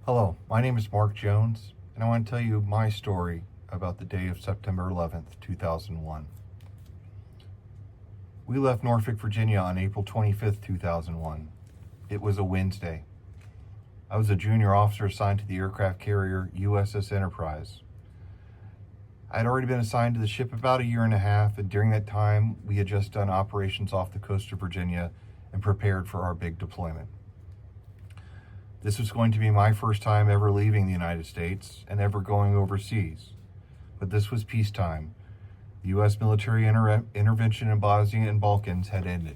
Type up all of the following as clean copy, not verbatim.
Hello, my name is Mark Jones, and I want to tell you my story about the day of September 11th, 2001. We left Norfolk, Virginia on April 25th, 2001. It was a Wednesday. I was a junior officer assigned to the aircraft carrier USS Enterprise. I had already been assigned to the ship about a year and a half, and during that time, we had just done operations off the coast of Virginia and prepared for our big deployment. This was going to be my first time ever leaving the United States and ever going overseas. But this was peacetime. The U.S. military intervention in Bosnia and Balkans had ended.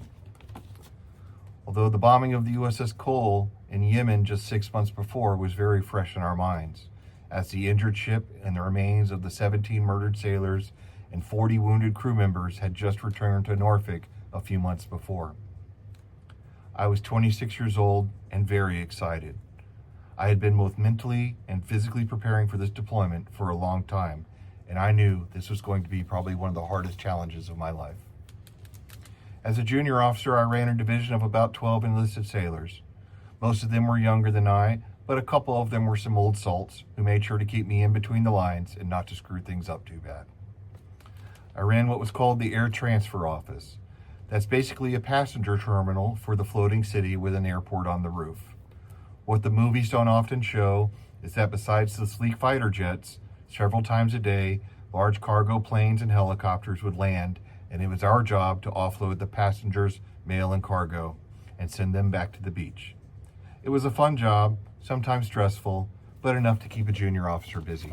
Although the bombing of the USS Cole in Yemen just 6 months before was very fresh in our minds, as the injured ship and the remains of the 17 murdered sailors and 40 wounded crew members had just returned to Norfolk a few months before. I was 26 years old and very excited. I had been both mentally and physically preparing for this deployment for a long time, and I knew this was going to be probably one of the hardest challenges of my life. As a junior officer, I ran a division of about 12 enlisted sailors. Most of them were younger than I, but a couple of them were some old salts who made sure to keep me in between the lines and not to screw things up too bad. I ran what was called the Air Transfer Office. That's basically a passenger terminal for the floating city with an airport on the roof. What the movies don't often show is that besides the sleek fighter jets, several times a day, large cargo planes and helicopters would land, and it was our job to offload the passengers, mail, and cargo, and send them back to the beach. It was a fun job, sometimes stressful, but enough to keep a junior officer busy.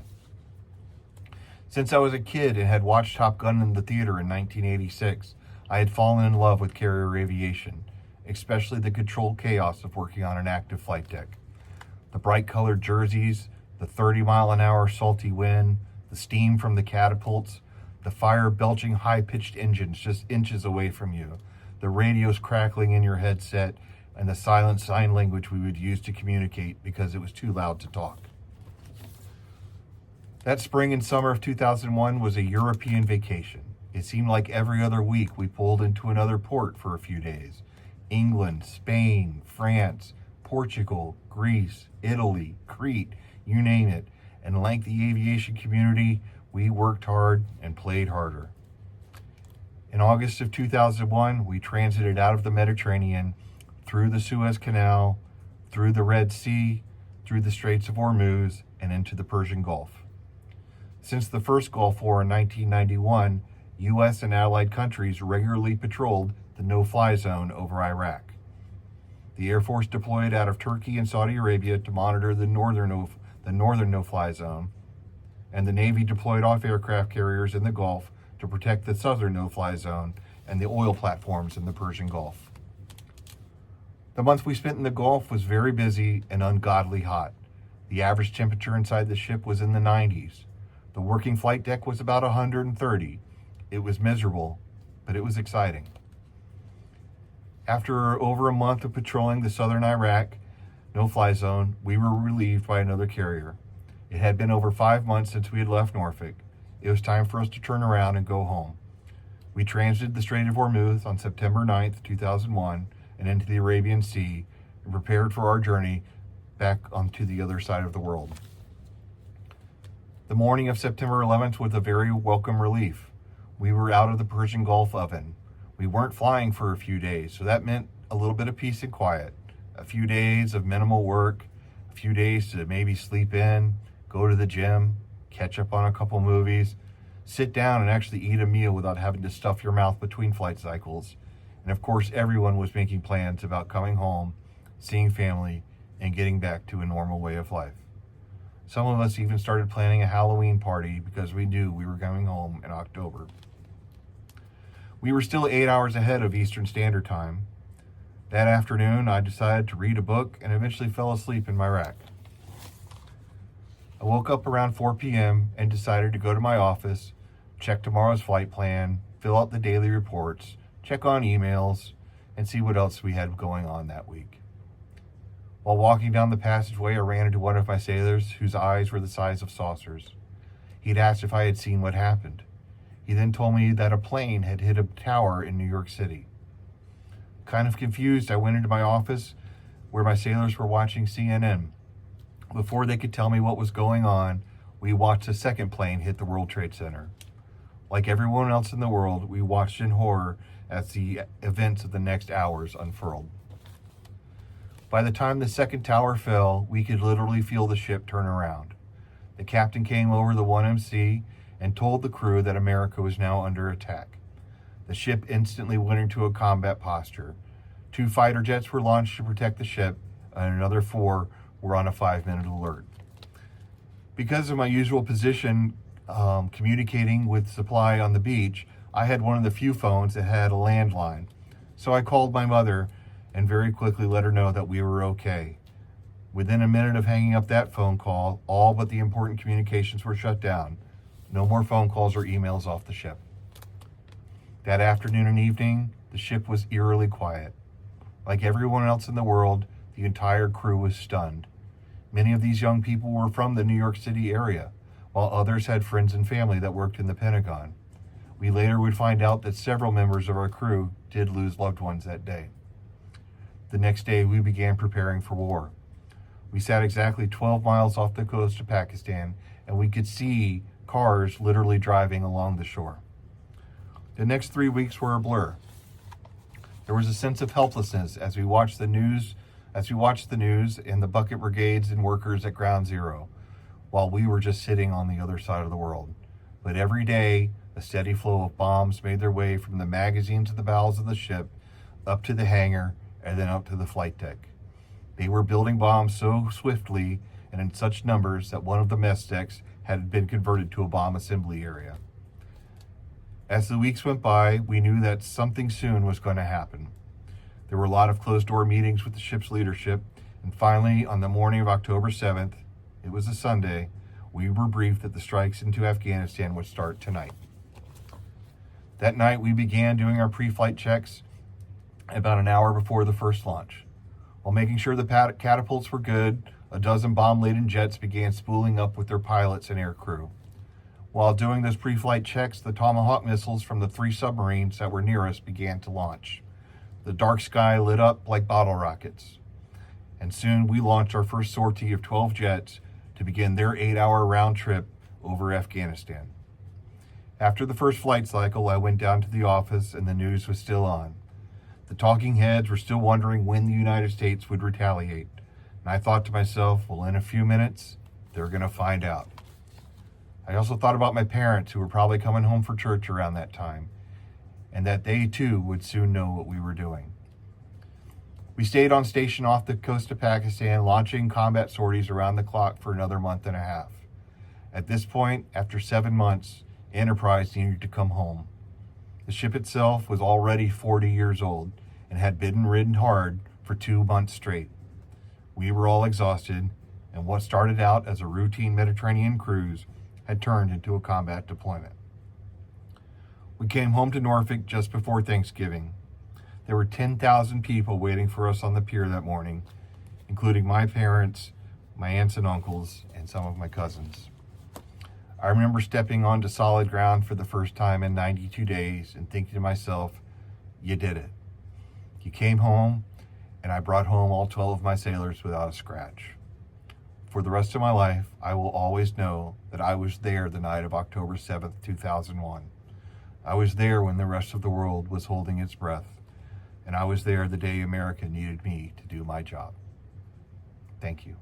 Since I was a kid and had watched Top Gun in the theater in 1986, I had fallen in love with carrier aviation, especially the controlled chaos of working on an active flight deck. The bright-colored jerseys, the 30-mile-an-hour salty wind, the steam from the catapults, the fire-belching high-pitched engines just inches away from you, the radios crackling in your headset, and the silent sign language we would use to communicate because it was too loud to talk. That spring and summer of 2001 was a European vacation. It seemed like every other week we pulled into another port for a few days. England, Spain, France, Portugal, Greece, Italy, Crete, you name it. And like the aviation community, we worked hard and played harder. In August of 2001, we transited out of the Mediterranean, through the Suez Canal, through the Red Sea, through the Straits of Hormuz, and into the Persian Gulf. Since the first Gulf War in 1991, U.S. and allied countries regularly patrolled the no-fly zone over Iraq. The Air Force deployed out of Turkey and Saudi Arabia to monitor the northern no-fly zone, and the Navy deployed off aircraft carriers in the Gulf to protect the southern no-fly zone and the oil platforms in the Persian Gulf. The month we spent in the Gulf was very busy and ungodly hot. The average temperature inside the ship was in the 90s. The working flight deck was about 130. It was miserable, but it was exciting. After over a month of patrolling the southern Iraq no-fly zone, we were relieved by another carrier. It had been over 5 months since we had left Norfolk. It was time for us to turn around and go home. We transited the Strait of Hormuz on September 9th, 2001, and into the Arabian Sea, and prepared for our journey back onto the other side of the world. The morning of September 11th was a very welcome relief. We were out of the Persian Gulf oven. We weren't flying for a few days, so that meant a little bit of peace and quiet. A few days of minimal work, a few days to maybe sleep in, go to the gym, catch up on a couple movies, sit down and actually eat a meal without having to stuff your mouth between flight cycles. And of course, everyone was making plans about coming home, seeing family, and getting back to a normal way of life. Some of us even started planning a Halloween party because we knew we were coming home in October. We were still 8 hours ahead of Eastern Standard Time. That afternoon, I decided to read a book and eventually fell asleep in my rack. I woke up around 4 p.m. and decided to go to my office, check tomorrow's flight plan, fill out the daily reports, check on emails, and see what else we had going on that week. While walking down the passageway, I ran into one of my sailors whose eyes were the size of saucers. He'd asked if I had seen what happened. He then told me that a plane had hit a tower in New York City. Kind of confused, I went into my office where my sailors were watching CNN. Before they could tell me what was going on, we watched a second plane hit the World Trade Center. Like everyone else in the world, we watched in horror as the events of the next hours unfurled. By the time the second tower fell, we could literally feel the ship turn around. The captain came over the 1MC and told the crew that America was now under attack. The ship instantly went into a combat posture. 2 fighter jets were launched to protect the ship, and another 4 were on a 5-minute alert. Because of my usual position communicating with supply on the beach, I had one of the few phones that had a landline. So I called my mother and very quickly let her know that we were okay. Within a minute of hanging up that phone call, all but the important communications were shut down. No more phone calls or emails off the ship. That afternoon and evening, the ship was eerily quiet. Like everyone else in the world, the entire crew was stunned. Many of these young people were from the New York City area, while others had friends and family that worked in the Pentagon. We later would find out that several members of our crew did lose loved ones that day. The next day, we began preparing for war. We sat exactly 12 miles off the coast of Pakistan, and we could see cars literally driving along the shore. The next 3 weeks were a blur. There was a sense of helplessness as we watched the news and the bucket brigades and workers at Ground Zero, while we were just sitting on the other side of the world. But every day, a steady flow of bombs made their way from the magazine to the bowels of the ship, up to the hangar, and then up to the flight deck. They were building bombs so swiftly and in such numbers that one of the mess decks had been converted to a bomb assembly area. As the weeks went by, we knew that something soon was going to happen. There were a lot of closed-door meetings with the ship's leadership, and finally, on the morning of October 7th, it was a Sunday, we were briefed that the strikes into Afghanistan would start tonight. That night, we began doing our pre-flight checks about an hour before the first launch. While making sure the catapults were good, a dozen bomb-laden jets began spooling up with their pilots and air crew. While doing those pre-flight checks, the Tomahawk missiles from the 3 submarines that were near us began to launch. The dark sky lit up like bottle rockets. And soon we launched our first sortie of 12 jets to begin their 8-hour round trip over Afghanistan. After the first flight cycle, I went down to the office and the news was still on. The talking heads were still wondering when the United States would retaliate. And I thought to myself, well, in a few minutes, they're going to find out. I also thought about my parents who were probably coming home for church around that time, and that they too would soon know what we were doing. We stayed on station off the coast of Pakistan, launching combat sorties around the clock for another month and a half. At this point, after 7 months, Enterprise needed to come home. The ship itself was already 40 years old and had been ridden hard for 2 months straight. We were all exhausted, and what started out as a routine Mediterranean cruise had turned into a combat deployment. We came home to Norfolk just before Thanksgiving. There were 10,000 people waiting for us on the pier that morning, including my parents, my aunts and uncles, and some of my cousins. I remember stepping onto solid ground for the first time in 92 days and thinking to myself, you did it. You came home, and I brought home all 12 of my sailors without a scratch. For the rest of my life, I will always know that I was there the night of October 7th, 2001. I was there when the rest of the world was holding its breath, and I was there the day America needed me to do my job. Thank you.